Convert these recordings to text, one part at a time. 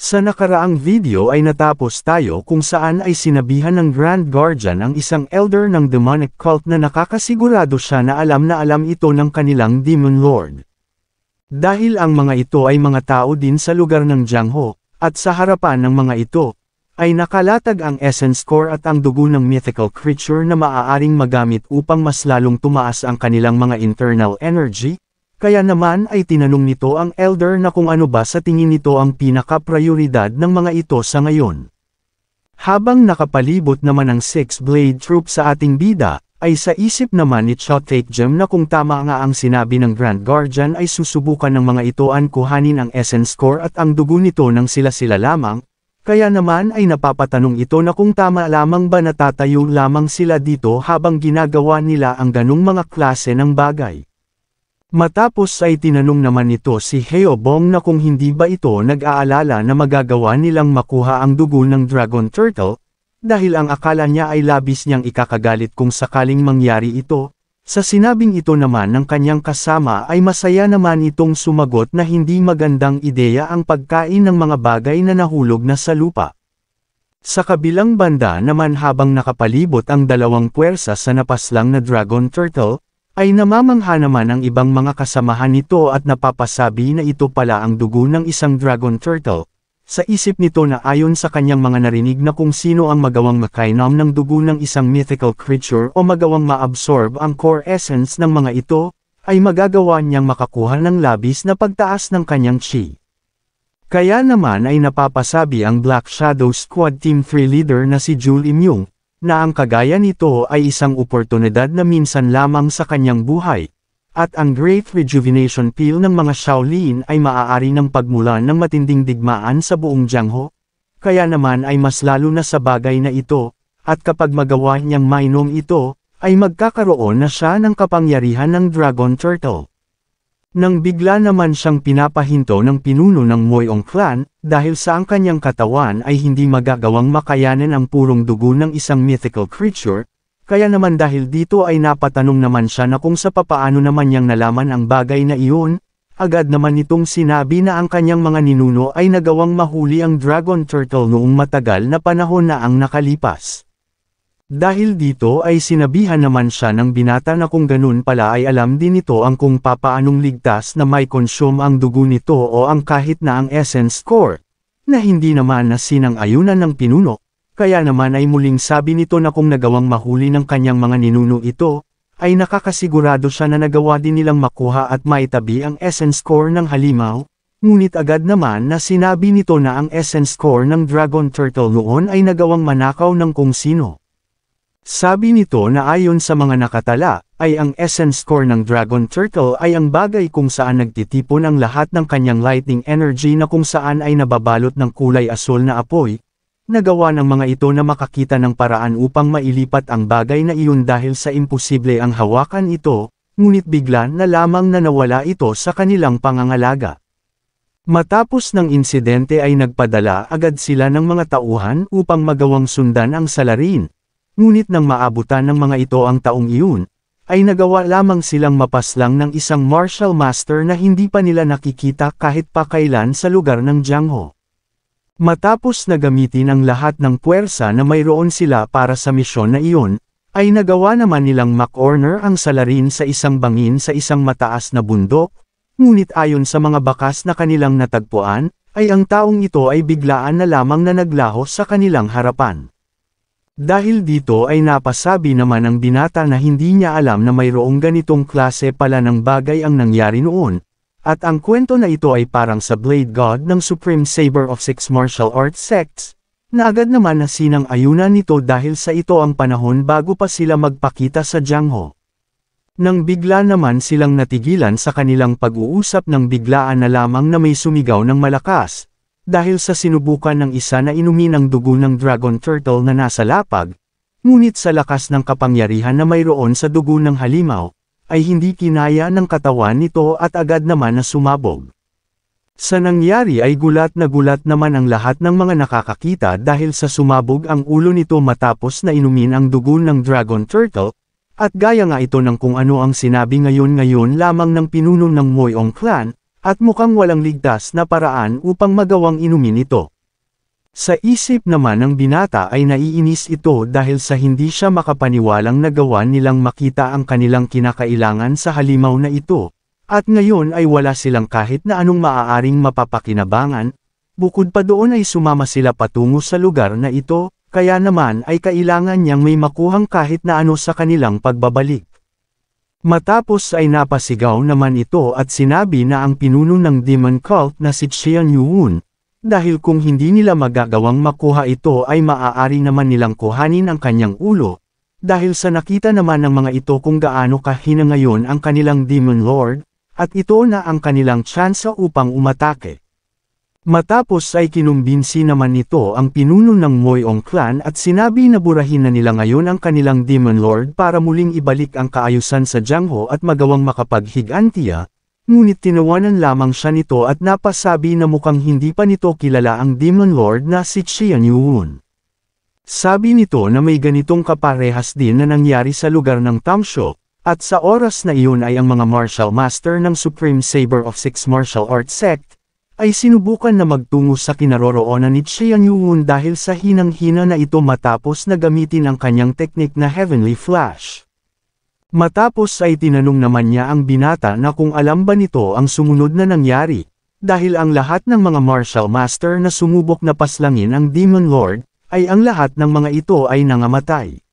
Sa nakaraang video ay natapos tayo kung saan ay sinabihan ng Grand Guardian ang isang elder ng demonic cult na nakakasigurado siya na alam ito ng kanilang Demon Lord. Dahil ang mga ito ay mga tao din sa lugar ng Jiangho, at sa harapan ng mga ito, ay nakalatag ang essence core at ang dugo ng mythical creature na maaaring magamit upang mas lalong tumaas ang kanilang mga internal energy. Kaya naman ay tinanong nito ang elder na kung ano ba sa tingin nito ang pinaka-prioridad ng mga ito sa ngayon. Habang nakapalibot naman ang Six-Blade Troop sa ating bida, ay sa isip naman ni Chotaekjem na kung tama nga ang sinabi ng Grand Guardian ay susubukan ng mga ito ang kuhanin ang essence core at ang dugo nito ng sila-sila lamang, kaya naman ay napapatanong ito na kung tama lamang ba natatayo lamang sila dito habang ginagawa nila ang ganung mga klase ng bagay. Matapos ay tinanong naman nito si Heobong na kung hindi ba ito nag-aalala na magagawa nilang makuha ang dugo ng Dragon Turtle, dahil ang akala niya ay labis niyang ikakagalit kung sakaling mangyari ito. Sa sinabing ito naman ng kanyang kasama ay masaya naman itong sumagot na hindi magandang ideya ang pagkain ng mga bagay na nahulog na sa lupa. Sa kabilang banda naman habang nakapalibot ang dalawang puwersa sa napaslang na Dragon Turtle, ay namamangha naman ang ibang mga kasamahan nito at napapasabi na ito pala ang dugo ng isang Dragon Turtle. Sa isip nito na ayon sa kanyang mga narinig na kung sino ang magawang makainom ng dugo ng isang mythical creature o magawang ma-absorb ang core essence ng mga ito, ay magagawa niyang makakuha ng labis na pagtaas ng kanyang chi. Kaya naman ay napapasabi ang Black Shadow Squad Team 3 leader na si Jul Imyung, na ang kagaya nito ay isang oportunidad na minsan lamang sa kanyang buhay, at ang Great Rejuvenation Pill ng mga Shaolin ay maaari ng pagmulan ng matinding digmaan sa buong Jiangho, kaya naman ay mas lalo na sa bagay na ito, at kapag magawa niyang mainom ito, ay magkakaroon na siya ng kapangyarihan ng Dragon Turtle. Nang bigla naman siyang pinapahinto ng pinuno ng Moyong Clan, dahil sa ang kanyang katawan ay hindi magagawang makayanan ang purong dugo ng isang mythical creature, kaya naman dahil dito ay napatanong naman siya na kung sa papaano naman niyang nalaman ang bagay na iyon, agad naman nitong sinabi na ang kanyang mga ninuno ay nagawang mahuli ang Dragon Turtle noong matagal na panahon na ang nakalipas. Dahil dito ay sinabihan naman siya ng binata na kung ganun pala ay alam din ito ang kung papaanong ligtas na may consume ang dugo nito o ang kahit na ang essence core, na hindi naman na sinang-ayunan ng pinuno, kaya naman ay muling sabi nito na kung nagawang mahuli ng kanyang mga ninuno ito, ay nakakasigurado siya na nagawa din nilang makuha at maitabi ang essence core ng halimaw, ngunit agad naman na sinabi nito na ang essence core ng Dragon Turtle noon ay nagawang manakaw ng kung sino. Sabi nito na ayon sa mga nakatala, ay ang essence core ng Dragon Turtle ay ang bagay kung saan nagtitipon ang lahat ng kanyang lightning energy na kung saan ay nababalot ng kulay asul na apoy. Nagawa ng mga ito na makakita ng paraan upang mailipat ang bagay na iyon dahil sa imposible ang hawakan ito, ngunit bigla na lamang na nawala ito sa kanilang pangangalaga. Matapos ng insidente ay nagpadala agad sila ng mga tauhan upang magawang sundan ang salarin. Ngunit nang maabutan ng mga ito ang taong iyon, ay nagawa lamang silang mapaslang ng isang martial master na hindi pa nila nakikita kahit pa kailan sa lugar ng Jiangho. Matapos na gamitin ang lahat ng puwersa na mayroon sila para sa misyon na iyon, ay nagawa naman nilang makorner ang salarin sa isang bangin sa isang mataas na bundok, ngunit ayon sa mga bakas na kanilang natagpuan, ay ang taong ito ay biglaan na lamang na naglaho sa kanilang harapan. Dahil dito ay napasabi naman ang binata na hindi niya alam na mayroong ganitong klase pala ng bagay ang nangyari noon, at ang kwento na ito ay parang sa Blade God ng Supreme Saber of Six Martial Arts Sects, na agad naman na sinang-ayunan nito dahil sa ito ang panahon bago pa sila magpakita sa Jiangho. Nang bigla naman silang natigilan sa kanilang pag-uusap nang biglaan na lamang na may sumigaw ng malakas, dahil sa sinubukan ng isa na inumin ang dugo ng Dragon Turtle na nasa lapag, ngunit sa lakas ng kapangyarihan na mayroon sa dugo ng halimaw, ay hindi kinaya ng katawan nito at agad naman na sumabog. Sa nangyari ay gulat naman ang lahat ng mga nakakakita dahil sa sumabog ang ulo nito matapos na inumin ang dugo ng Dragon Turtle, at gaya nga ito ng kung ano ang sinabi ngayon lamang ng pinuno ng Moyong Clan, at mukhang walang ligtas na paraan upang magawang inumin ito. Sa isip naman ng binata ay naiinis ito dahil sa hindi siya makapaniwalang nagawa nilang makita ang kanilang kinakailangan sa halimaw na ito, at ngayon ay wala silang kahit na anong maaaring mapapakinabangan. Bukod pa doon ay sumama sila patungo sa lugar na ito, kaya naman ay kailangan niyang may makuhang kahit na ano sa kanilang pagbabalik. Matapos ay napasigaw naman ito at sinabi na ang pinuno ng demon cult na si Qian Yuun, dahil kung hindi nila magagawang makuha ito ay maaari naman nilang kuhanin ang kanyang ulo, dahil sa nakita naman ng mga ito kung gaano kahina ngayon ang kanilang demon lord, at ito na ang kanilang tsansa upang umatake. Matapos ay kinumbinsi naman nito ang pinuno ng Moyong clan at sinabi na burahin na nila ngayon ang kanilang demon lord para muling ibalik ang kaayusan sa Jiangho at magawang makapaghigantiya, ngunit tinawanan lamang siya nito at napasabi na mukhang hindi pa nito kilala ang demon lord na si Qian Yuun. Sabi nito na may ganitong kaparehas din na nangyari sa lugar ng Tamsho, at sa oras na iyon ay ang mga martial master ng Supreme Saber of Six Martial Arts Sect, ay sinubukan na magtungo sa kinaroroonan ni Qian Yuun dahil sa hinang-hina na ito matapos na gamitin ang kanyang teknik na Heavenly Flash. Matapos ay tinanong naman niya ang binata na kung alam ba nito ang sumunod na nangyari, dahil ang lahat ng mga martial master na sumubok na paslangin ang Demon Lord, ay ang lahat ng mga ito ay nangamatay.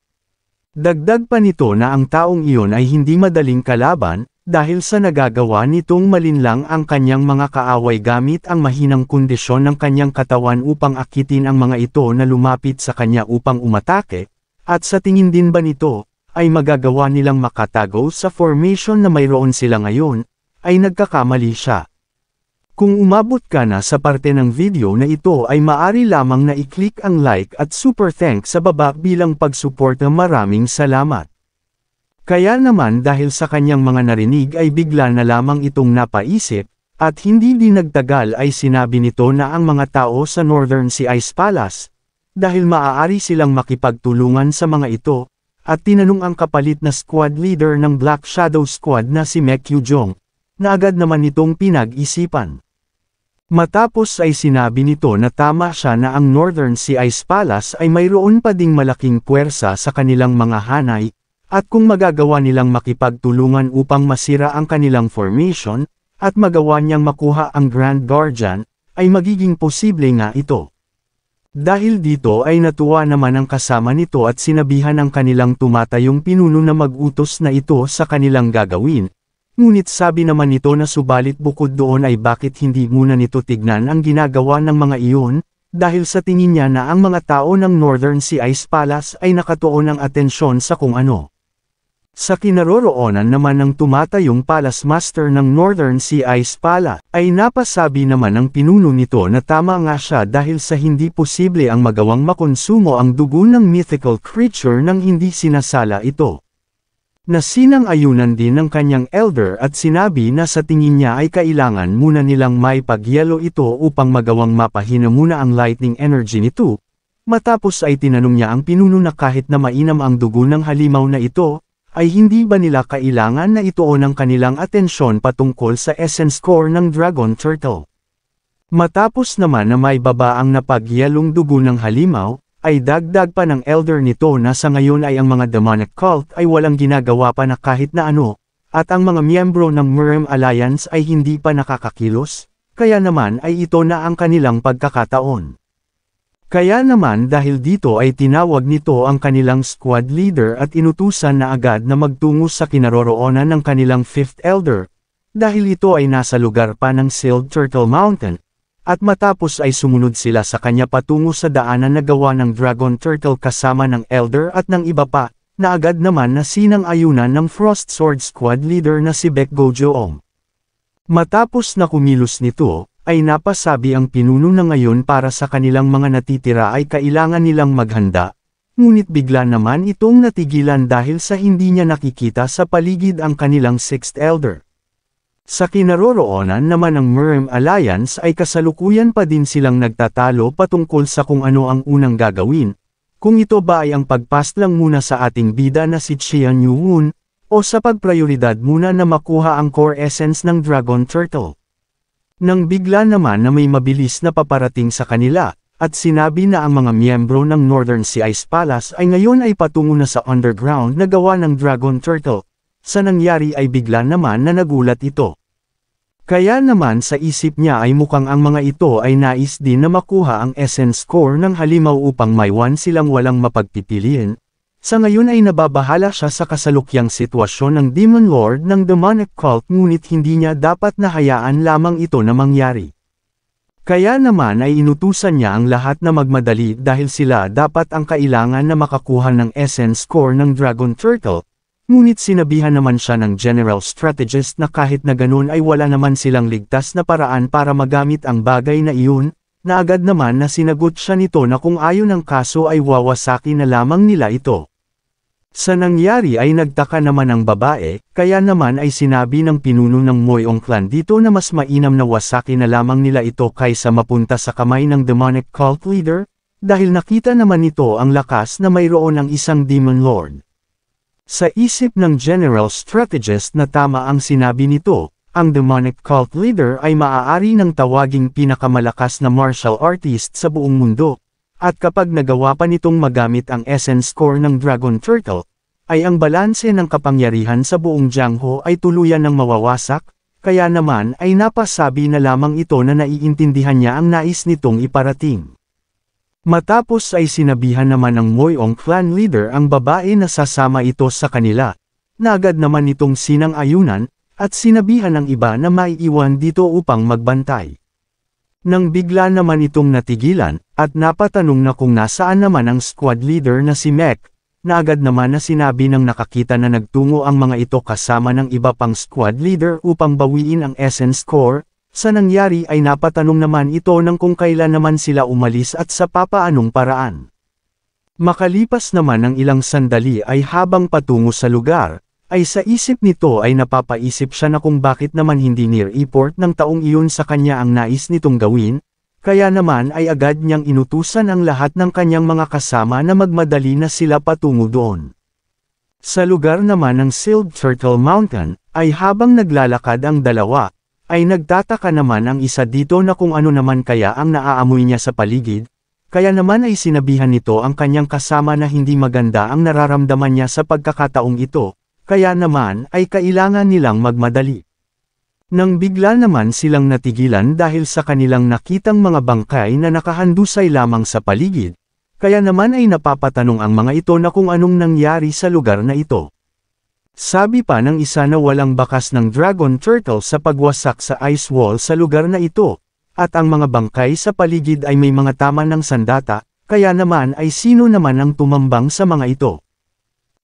Dagdag pa nito na ang taong iyon ay hindi madaling kalaban, dahil sa nagagawa nitong malinlang ang kanyang mga kaaway gamit ang mahinang kondisyon ng kanyang katawan upang akitin ang mga ito na lumapit sa kanya upang umatake, at sa tingin din ba nito, ay magagawa nilang makatago sa formation na mayroon sila ngayon, ay nagkakamali siya. Kung umabot ka na sa parte ng video na ito ay maaari lamang na i-click ang like at super thanks sa baba bilang pagsuporta. Maraming salamat. Kaya naman dahil sa kanyang mga narinig ay bigla na lamang itong napaisip, at hindi din nagtagal ay sinabi nito na ang mga tao sa Northern Sea Ice Palace, dahil maaari silang makipagtulungan sa mga ito, at tinanong ang kapalit na squad leader ng Black Shadow Squad na si Mek Yujong, na agad naman nitong pinag-isipan. Matapos ay sinabi nito na tama siya na ang Northern Sea Ice Palace ay mayroon pa ding malaking puwersa sa kanilang mga hanay, at kung magagawa nilang makipagtulungan upang masira ang kanilang formation, at magawa niyang makuha ang Grand Guardian, ay magiging posible nga ito. Dahil dito ay natuwa naman ang kasama nito at sinabihan ang kanilang tumatayong pinuno na mag-utos na ito sa kanilang gagawin, ngunit sabi naman nito na subalit bukod doon ay bakit hindi muna nito tignan ang ginagawa ng mga iyon, dahil sa tingin niya na ang mga tao ng Northern Sea Ice Palace ay nakatuon ng atensyon sa kung ano. Sa kinaroroonan naman ng tumatayong Palace Master ng Northern Sea Ice Palace, ay napasabi naman ng pinuno nito na tama nga siya dahil sa hindi posible ang magawang makonsumo ang dugo ng mythical creature nang hindi sinasala ito. Nasinang-ayunan din ng kanyang elder at sinabi na sa tingin niya ay kailangan muna nilang may pagyelo ito upang magawang mapahina muna ang lightning energy nito. Matapos ay tinanong niya ang pinuno na kahit na mainam ang dugo ng halimaw na ito, ay hindi ba nila kailangan na ituon ang kanilang atensyon patungkol sa essence core ng Dragon Turtle. Matapos naman na may babaang napagyelong dugo ng halimaw, ay dagdag pa ng elder nito na sa ngayon ay ang mga demonic cult ay walang ginagawa pa na kahit na ano, at ang mga miyembro ng Murem Alliance ay hindi pa nakakakilos, kaya naman ay ito na ang kanilang pagkakataon. Kaya naman dahil dito ay tinawag nito ang kanilang squad leader at inutusan na agad na magtungo sa kinaroroonan ng kanilang fifth elder, dahil ito ay nasa lugar pa ng Sealed Turtle Mountain, at matapos ay sumunod sila sa kanya patungo sa daanan na gawa ng Dragon Turtle kasama ng elder at ng iba pa, na agad naman na sinang-ayunan ng Frost Sword Squad leader na si Baek Gojoong. Matapos na kumilos nito, ay napasabi ang pinuno na ngayon para sa kanilang mga natitira ay kailangan nilang maghanda, ngunit bigla naman itong natigilan dahil sa hindi niya nakikita sa paligid ang kanilang sixth elder. Sa kinaroroonan naman ng Murem Alliance ay kasalukuyan pa din silang nagtatalo patungkol sa kung ano ang unang gagawin, kung ito ba ay ang pagpas lang muna sa ating bida na si Qian Yuun, o sa pagprioridad muna na makuha ang core essence ng Dragon Turtle. Nang bigla naman na may mabilis na paparating sa kanila, at sinabi na ang mga miyembro ng Northern Sea Ice Palace ay ngayon ay patungo na sa underground na gawa ng Dragon Turtle. Sa nangyari ay bigla naman na nagulat ito. Kaya naman sa isip niya ay mukhang ang mga ito ay nais din na makuha ang essence core ng halimaw upang maiwan silang walang mapagpipilian. Sa ngayon ay nababahala siya sa kasalukyang sitwasyon ng Demon Lord ng demonic cult ngunit hindi niya dapat na hayaan lamang ito na mangyari. Kaya naman ay inutusan niya ang lahat na magmadali dahil sila dapat ang kailangan na makakuha ng essence core ng Dragon Turtle, ngunit sinabihan naman siya ng General Strategist na kahit na ganun ay wala naman silang ligtas na paraan para magamit ang bagay na iyon, na agad naman na sinagot siya nito na kung ayon ang kaso ay wawasaki na lamang nila ito. Sa nangyari ay nagtaka naman ang babae, kaya naman ay sinabi ng pinuno ng Moyong clan dito na mas mainam na wasaki na lamang nila ito kaysa mapunta sa kamay ng demonic cult leader, dahil nakita naman nito ang lakas na mayroon ang isang Demon Lord. Sa isip ng General Strategist na tama ang sinabi nito, ang demonic cult leader ay maaari ng tawaging pinakamalakas na martial artist sa buong mundo. At kapag nagawa pa nitong magamit ang essence core ng Dragon Turtle, ay ang balanse ng kapangyarihan sa buong Jiangho ay tuluyan ng mawawasak, kaya naman ay napasabi na lamang ito na naiintindihan niya ang nais nitong iparating. Matapos ay sinabihan naman ng Moyong clan leader ang babae na sasama ito sa kanila, na agad naman itong sinang-ayunan, at sinabihan ng iba na maiiwan dito upang magbantay. Nang bigla naman itong natigilan, at napatanong na kung nasaan naman ang squad leader na si Mek, na agad naman na sinabi ng nakakita na nagtungo ang mga ito kasama ng iba pang squad leader upang bawiin ang essence core, sa nangyari ay napatanong naman ito ng kung kailan naman sila umalis at sa papaanong paraan. Makalipas naman ng ilang sandali ay habang patungo sa lugar, ay sa isip nito ay napapaisip siya na kung bakit naman hindi nire-report ng taong iyon sa kanya ang nais nitong gawin, kaya naman ay agad niyang inutusan ang lahat ng kanyang mga kasama na magmadali na sila patungo doon. Sa lugar naman ng Sealed Turtle Mountain, ay habang naglalakad ang dalawa, ay nagtataka naman ang isa dito na kung ano naman kaya ang naaamoy niya sa paligid, kaya naman ay sinabihan nito ang kanyang kasama na hindi maganda ang nararamdaman niya sa pagkakataong ito. Kaya naman ay kailangan nilang magmadali. Nang bigla naman silang natigilan dahil sa kanilang nakitang mga bangkay na nakahandusay lamang sa paligid, kaya naman ay napapatanong ang mga ito na kung anong nangyari sa lugar na ito. Sabi pa ng isa na walang bakas ng Dragon Turtle sa pagwasak sa ice wall sa lugar na ito, at ang mga bangkay sa paligid ay may mga tama ng sandata, kaya naman ay sino naman ang tumambang sa mga ito.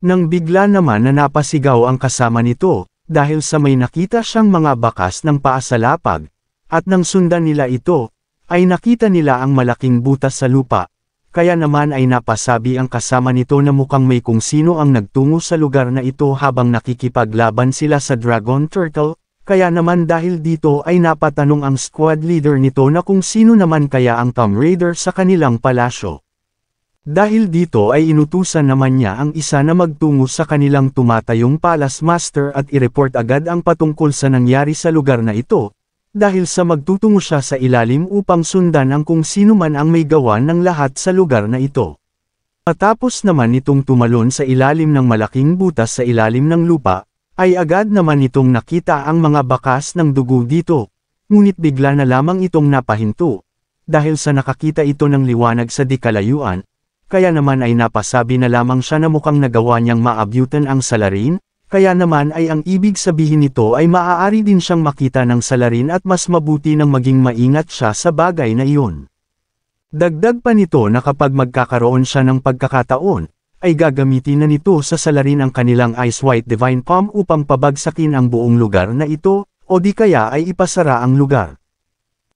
Nang bigla naman na napasigaw ang kasama nito, dahil sa may nakita siyang mga bakas ng paa sa lapag, at nang sundan nila ito, ay nakita nila ang malaking butas sa lupa, kaya naman ay napasabi ang kasama nito na mukhang may kung sino ang nagtungo sa lugar na ito habang nakikipaglaban sila sa Dragon Turtle, kaya naman dahil dito ay napatanong ang squad leader nito na kung sino naman kaya ang Tomb Raider sa kanilang palasyo. Dahil dito ay inutusan naman niya ang isa na magtungo sa kanilang tumatayong Palace Master at i-report agad ang patungkol sa nangyari sa lugar na ito, dahil sa magtutungo siya sa ilalim upang sundan ang kung sino man ang may gawa ng lahat sa lugar na ito. Matapos naman itong tumalon sa ilalim ng malaking butas sa ilalim ng lupa, ay agad naman itong nakita ang mga bakas ng dugo dito, ngunit bigla na lamang itong napahinto, dahil sa nakakita ito ng liwanag sa di kalayuan. Kaya naman ay napasabi na lamang siya na mukhang nagawa niyang maabutan ang salarin, kaya naman ay ang ibig sabihin nito ay maaari din siyang makita ng salarin at mas mabuti nang maging maingat siya sa bagay na iyon. Dagdag pa nito na kapag magkakaroon siya ng pagkakataon, ay gagamitin na nito sa salarin ang kanilang Ice White Divine Palm upang pabagsakin ang buong lugar na ito, o di kaya ay ipasara ang lugar.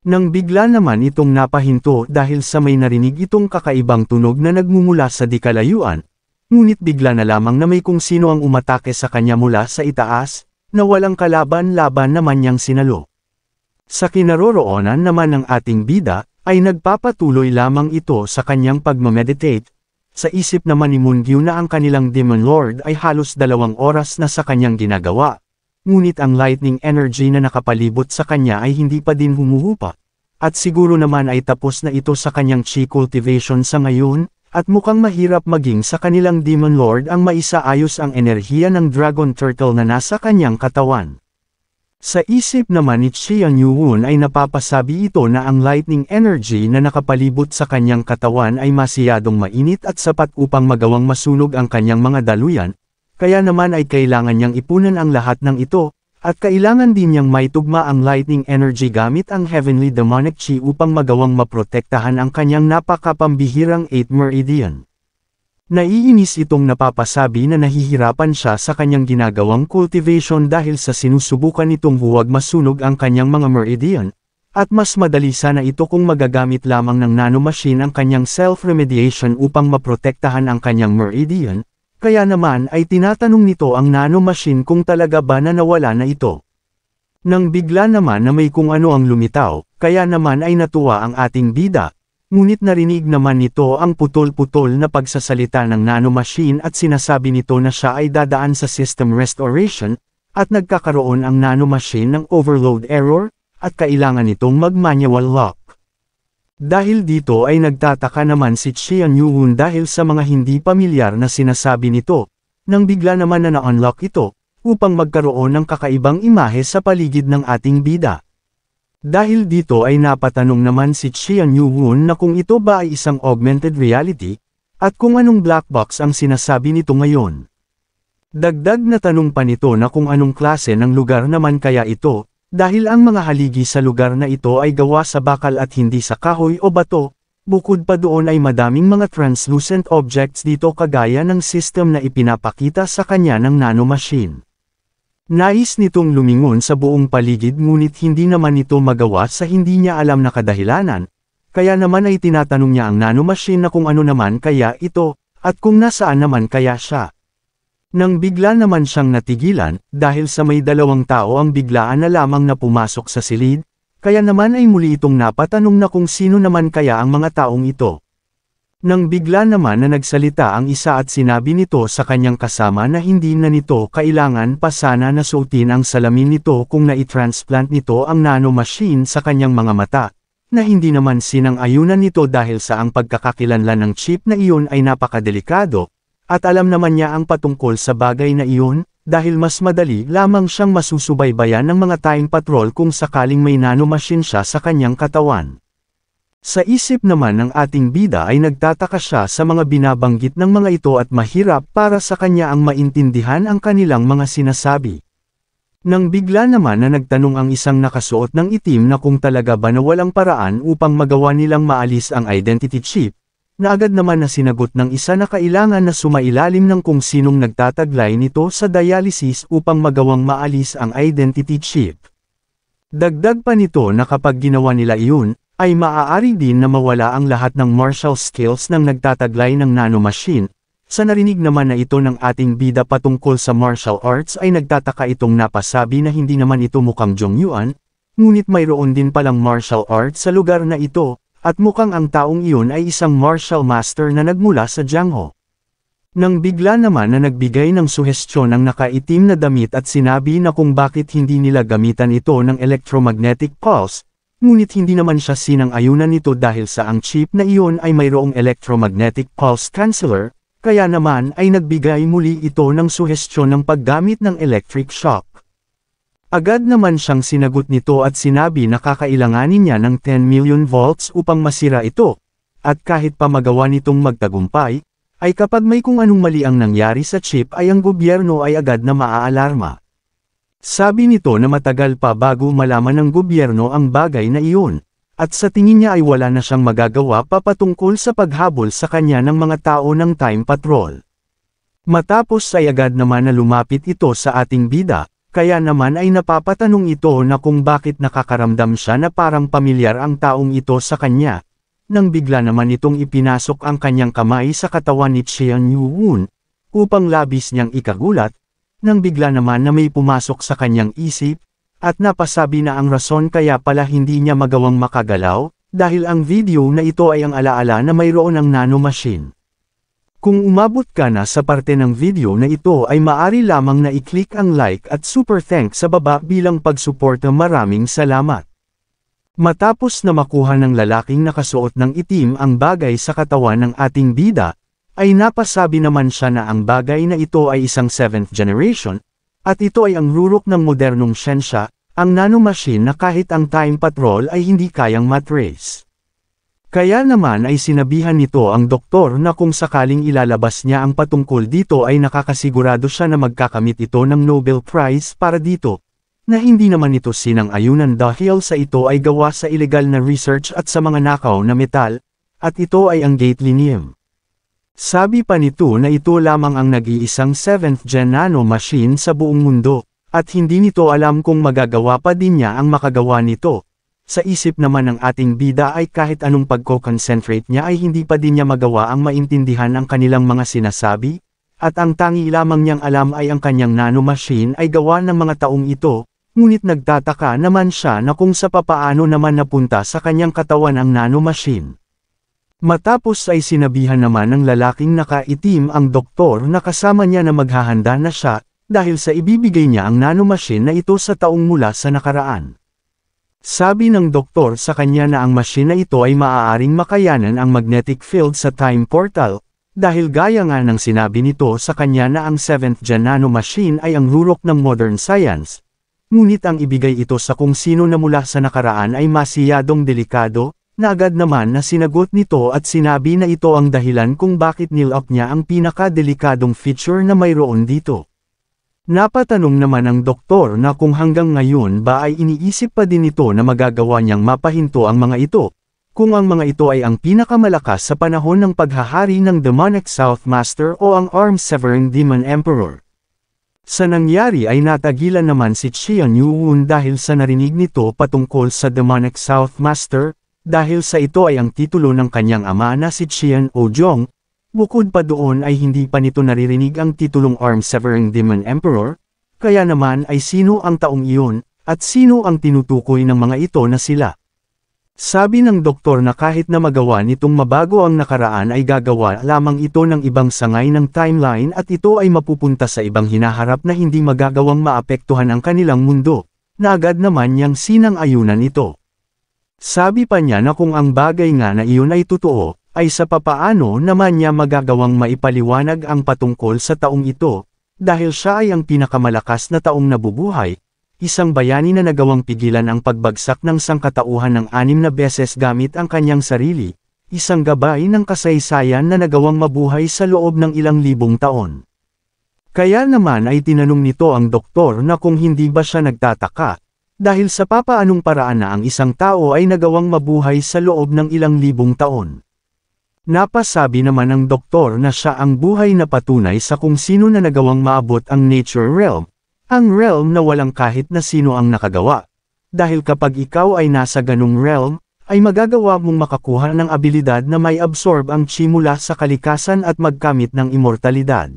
Nang bigla naman itong napahinto dahil sa may narinig itong kakaibang tunog na nagmumula sa di kalayuan, ngunit bigla na lamang na may kung sino ang umatake sa kanya mula sa itaas, na walang kalaban-laban naman niyang sinalo. Sa kinaroroonan naman ng ating bida, ay nagpapatuloy lamang ito sa kanyang pagmameditate. Sa isip naman ni Moongyu na ang kanilang Demon Lord ay halos 2 oras na sa kanyang ginagawa. ngunit ang lightning energy na nakapalibot sa kanya ay hindi pa din humuhupa. At siguro naman ay tapos na ito sa kanyang chi cultivation sa ngayon, at mukhang mahirap maging sa kanilang Demon Lord ang maisaayos ang enerhiya ng Dragon Turtle na nasa kanyang katawan. Sa isip naman ni Qian Yuwon ay napapasabi ito na ang lightning energy na nakapalibot sa kanyang katawan ay masyadong mainit at sapat upang magawang masunog ang kanyang mga daluyan, kaya naman ay kailangan niyang ipunan ang lahat ng ito, at kailangan din niyang maitugma ang lightning energy gamit ang Heavenly Demonic Chi upang magawang maprotektahan ang kanyang napakapambihirang 8 Meridian. Naiinis itong napapasabi na nahihirapan siya sa kanyang ginagawang cultivation dahil sa sinusubukan nitong huwag masunog ang kanyang mga meridian, at mas madali sana ito kung magagamit lamang ng nanomachine ang kanyang self-remediation upang maprotektahan ang kanyang meridian, kaya naman ay tinatanong nito ang nanomachine kung talaga ba na nawala na ito. Nang bigla naman na may kung ano ang lumitaw, kaya naman ay natuwa ang ating bida. Ngunit narinig naman nito ang putol-putol na pagsasalita ng nanomachine at sinasabi nito na siya ay dadaan sa system restoration, at nagkakaroon ang nanomachine ng overload error, at kailangan nitong mag-manual lock. Dahil dito ay nagtataka naman si Qian Yuwon dahil sa mga hindi pamilyar na sinasabi nito, nang bigla naman na na-unlock ito, upang magkaroon ng kakaibang imahe sa paligid ng ating bida. Dahil dito ay napatanong naman si Qian Yuwon na kung ito ba ay isang augmented reality, at kung anong black box ang sinasabi nito ngayon. Dagdag na tanong pa nito na kung anong klase ng lugar naman kaya ito, dahil ang mga haligi sa lugar na ito ay gawa sa bakal at hindi sa kahoy o bato, bukod pa doon ay madaming mga translucent objects dito kagaya ng system na ipinapakita sa kanya ng nanomachine. Nais nitong lumingon sa buong paligid ngunit hindi naman ito magawa sa hindi niya alam na kadahilanan, kaya naman ay tinatanong niya ang nanomachine na kung ano naman kaya ito, at kung nasaan naman kaya siya. Nang bigla naman siyang natigilan, dahil sa may dalawang tao ang biglaan na lamang na pumasok sa silid, kaya naman ay muli itong napatanong na kung sino naman kaya ang mga taong ito. Nang bigla naman na nagsalita ang isa at sinabi nito sa kanyang kasama na hindi na nito kailangan pa sana na suotin ang salamin nito kung na-transplant nito ang nanomachine sa kanyang mga mata, na hindi naman sinang-ayunan nito dahil sa ang pagkakakilanlan ng chip na iyon ay napakadelikado, at alam naman niya ang patungkol sa bagay na iyon, dahil mas madali lamang siyang masusubaybayan ng mga time patrol kung sakaling may nanomachine siya sa kanyang katawan. Sa isip naman ng ating bida ay nagtataka siya sa mga binabanggit ng mga ito at mahirap para sa kanya ang maintindihan ang kanilang mga sinasabi. Nang bigla naman na nagtanong ang isang nakasuot ng itim na kung talaga ba na walang paraan upang magawa nilang maalis ang identity chip, na agad naman na sinagot ng isa na kailangan na sumailalim ng kung sinong nagtataglay nito sa dialysis upang magawang maalis ang identity chip. Dagdag pa nito na kapag ginawa nila iyon, ay maaari din na mawala ang lahat ng martial skills ng nagtataglay ng nanomachine. Sa narinig naman na ito ng ating bida patungkol sa martial arts ay nagtataka itong napasabi na hindi naman ito mukhang Zhongyuan, ngunit mayroon din palang martial arts sa lugar na ito, at mukhang ang taong iyon ay isang martial master na nagmula sa Jiangho. Nang bigla naman na nagbigay ng suhestyon ang nakaitim na damit at sinabi na kung bakit hindi nila gamitan ito ng electromagnetic pulse, ngunit hindi naman siya sinang-ayunan nito dahil sa ang chip na iyon ay mayroong electromagnetic pulse canceller, kaya naman ay nagbigay muli ito ng suhestyon ng paggamit ng electric shock. Agad naman siyang sinagot nito at sinabi na kakailanganin niya ng 10 million volts upang masira ito, at kahit pa magawa nitong magtagumpay, ay kapag may kung anong mali ang nangyari sa chip ay ang gobyerno ay agad na maaalarma. Sabi nito na matagal pa bago malaman ng gobyerno ang bagay na iyon, at sa tingin niya ay wala na siyang magagawa pa patungkol sa paghabol sa kanya ng mga tao ng time patrol. Matapos ay agad naman na lumapit ito sa ating bida, kaya naman ay napapatanong ito na kung bakit nakakaramdam siya na parang pamilyar ang taong ito sa kanya, nang bigla naman itong ipinasok ang kanyang kamay sa katawan ni Qian Yuwon, upang labis niyang ikagulat, nang bigla naman na may pumasok sa kanyang isip, at napasabi na ang rason kaya pala hindi niya magawang makagalaw, dahil ang video na ito ay ang alaala na mayroon ang nanomachine. Kung umabot ka na sa parte ng video na ito ay maaari lamang na i-click ang like at super thanks sa baba bilang pagsuporta. Maraming salamat. Matapos na makuha ng lalaking nakasuot ng itim ang bagay sa katawan ng ating bida, ay napasabi naman siya na ang bagay na ito ay isang 7th generation, at ito ay ang rurok ng modernong siyensya, ang nanomachine na kahit ang time patrol ay hindi kayang matrace. Kaya naman ay sinabihan nito ang doktor na kung sakaling ilalabas niya ang patungkol dito ay nakakasigurado siya na magkakamit ito ng Nobel Prize para dito, na hindi naman ito sinang-ayunan dahil sa ito ay gawa sa ilegal na research at sa mga nakaw na metal, at ito ay ang gadolinium. Sabi pa nito na ito lamang ang nag-iisang 7th gen nano machine sa buong mundo, at hindi nito alam kung magagawa pa din niya ang makagawa nito. Sa isip naman ng ating bida ay kahit anong pagko-concentrate niya ay hindi pa din niya magawa ang maintindihan ang kanilang mga sinasabi, at ang tangi lamang niyang alam ay ang kanyang nanomachine ay gawa ng mga taong ito, ngunit nagtataka naman siya na kung sa papaano naman napunta sa kanyang katawan ang nanomachine. Matapos ay sinabihan naman ng lalaking nakaitim ang doktor na kasama niya na maghahanda na siya, dahil sa ibibigay niya ang nanomachine na ito sa taong mula sa nakaraan. Sabi ng doktor sa kanya na ang machine na ito ay maaaring makayanan ang magnetic field sa time portal, dahil gaya nga ng sinabi nito sa kanya na ang 7th gen nanomachine ay ang rurok ng modern science. Ngunit ang ibigay ito sa kung sino na mula sa nakaraan ay masiyadong delikado, na agad naman na sinagot nito at sinabi na ito ang dahilan kung bakit nilop niya ang pinakadelikadong feature na mayroon dito. Napatanong naman ng doktor na kung hanggang ngayon ba ay iniisip pa din ito na magagawa niyang mapahinto ang mga ito, kung ang mga ito ay ang pinakamalakas sa panahon ng paghahari ng Demonic South Master o ang arm-severing Demon Emperor. Sa nangyari ay natagilan naman si Qian Yuun dahil sa narinig nito patungkol sa Demonic South Master, dahil sa ito ay ang titulo ng kanyang ama na si Qian Ojong. Bukod pa doon ay hindi pa nito naririnig ang titulong arm-severing Demon Emperor, kaya naman ay sino ang taong iyon, at sino ang tinutukoy ng mga ito na sila. Sabi ng doktor na kahit na magawa nitong mabago ang nakaraan ay gagawa lamang ito ng ibang sangay ng timeline at ito ay mapupunta sa ibang hinaharap na hindi magagawang maapektuhan ang kanilang mundo, na agad naman niyang sinang-ayunan ito. Sabi pa niya na kung ang bagay nga na iyon ay totoo, ay sa papaano naman niya magagawang maipaliwanag ang patungkol sa taong ito, dahil siya ay ang pinakamalakas na taong nabubuhay, isang bayani na nagawang pigilan ang pagbagsak ng sangkatauhan ng 6 na beses gamit ang kanyang sarili, isang gabay ng kasaysayan na nagawang mabuhay sa loob ng ilang libong taon. Kaya naman ay tinanong nito ang doktor na kung hindi ba siya nagtataka, dahil sa papaanong paraan na ang isang tao ay nagawang mabuhay sa loob ng ilang libong taon. Napasabi naman ng doktor na siya ang buhay na patunay sa kung sino na nagawang maabot ang nature realm, ang realm na walang kahit na sino ang nakagawa. Dahil kapag ikaw ay nasa ganung realm, ay magagawa mong makakuha ng abilidad na may absorb ang chi mula sa kalikasan at magkamit ng immortalidad.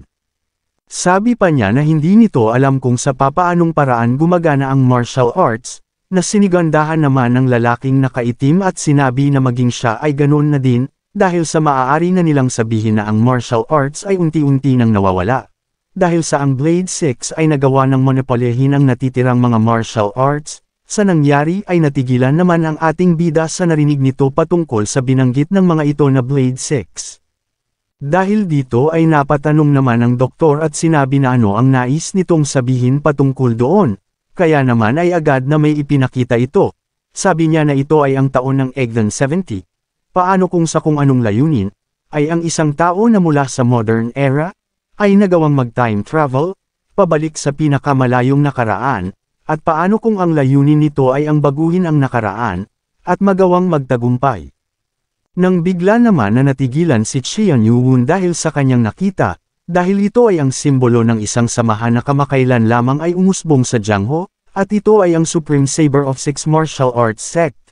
Sabi pa niya na hindi nito alam kung sa papaanong paraan gumagana ang martial arts, na sinigandahan naman ng lalaking nakaitim at sinabi na maging siya ay ganun na din, dahil sa maaari na nilang sabihin na ang martial arts ay unti-unti nang nawawala. Dahil sa ang Blade 6 ay nagawa ng monopolihin ang natitirang mga martial arts, sa nangyari ay natigilan naman ang ating bida sa narinig nito patungkol sa binanggit ng mga ito na Blade 6. Dahil dito ay napatanong naman ng doktor at sinabi na ano ang nais nitong sabihin patungkol doon, kaya naman ay agad na may ipinakita ito. Sabi niya na ito ay ang taon ng Egdon 70. Paano kung sa kung anong layunin, ay ang isang tao na mula sa modern era, ay nagawang mag-time travel, pabalik sa pinakamalayong nakaraan, at paano kung ang layunin nito ay ang baguhin ang nakaraan, at magawang magtagumpay. Nang bigla naman na natigilan si Qian Yuun dahil sa kanyang nakita, dahil ito ay ang simbolo ng isang samahan na kamakailan lamang ay umusbong sa Jiangho, at ito ay ang Supreme Saber of Six Martial Arts Sect.